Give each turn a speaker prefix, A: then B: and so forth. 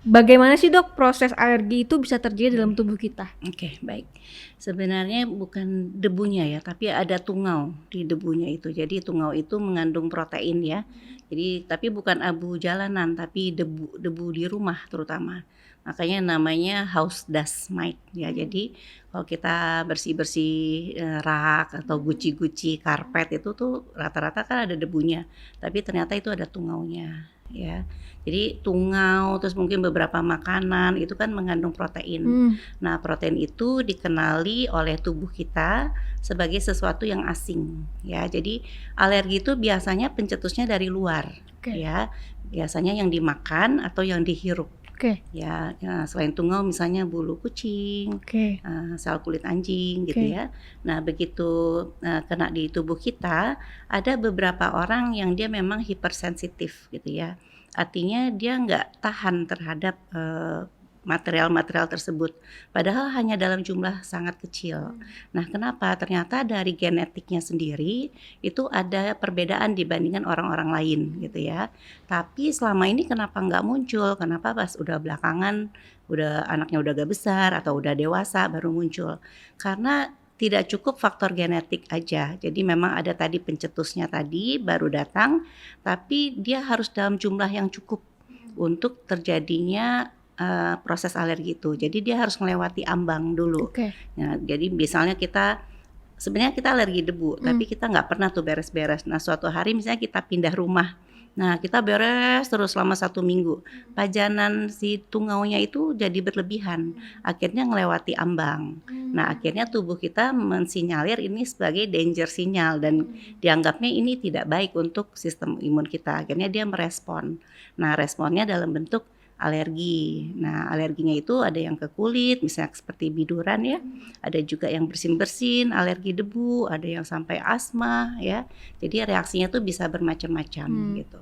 A: Bagaimana sih dok proses alergi itu bisa terjadi dalam tubuh kita?
B: Oke, baik. Sebenarnya bukan debunya ya, tapi ada tungau di debunya itu. Jadi tungau itu mengandung protein ya. Jadi tapi bukan abu jalanan, tapi debu di rumah terutama. Makanya namanya house dust mite ya. Jadi kalau kita bersih-bersih rak atau guci-guci karpet itu tuh rata-rata kan ada debunya. Tapi ternyata itu ada tungaunya ya. Jadi tungau terus mungkin beberapa makanan itu kan mengandung protein. Nah, protein itu dikenali oleh tubuh kita sebagai sesuatu yang asing ya. Jadi alergi itu biasanya pencetusnya dari luar
A: Oke.
B: ya. Biasanya yang dimakan atau yang dihirup
A: Oke.
B: ya. Selain tungau misalnya bulu kucing,
A: Oke.
B: sel kulit anjing gitu
A: Oke.
B: ya. Nah, begitu kena di tubuh kita, ada beberapa orang yang dia memang hipersensitif gitu ya. Artinya dia nggak tahan terhadap material-material tersebut, padahal hanya dalam jumlah sangat kecil. Nah, kenapa? Ternyata dari genetiknya sendiri itu ada perbedaan dibandingkan orang-orang lain gitu ya. Tapi selama ini kenapa nggak muncul? Kenapa pas udah belakangan, anaknya udah agak besar atau udah dewasa baru muncul? Karena tidak cukup faktor genetik aja. Jadi memang ada tadi pencetusnya tadi baru datang, tapi dia harus dalam jumlah yang cukup untuk terjadinya proses alergi itu. Jadi dia harus melewati ambang dulu.
A: Oke.
B: Nah, jadi misalnya sebenarnya kita alergi debu, tapi kita nggak pernah tuh beres-beres. Nah, suatu hari misalnya kita pindah rumah. Nah, kita beres terus selama 1 minggu. Pajanan si tungaunya itu jadi berlebihan. Akhirnya ngelewati ambang. Nah, akhirnya tubuh kita mensinyalir ini sebagai danger sinyal dan dianggapnya ini tidak baik untuk sistem imun kita. Akhirnya dia merespon. Nah, responnya dalam bentuk alergi. Nah, alerginya itu ada yang ke kulit, misalnya seperti biduran ya. Ada juga yang bersin-bersin, alergi debu, ada yang sampai asma ya. Jadi reaksinya tuh bisa bermacam-macam gitu.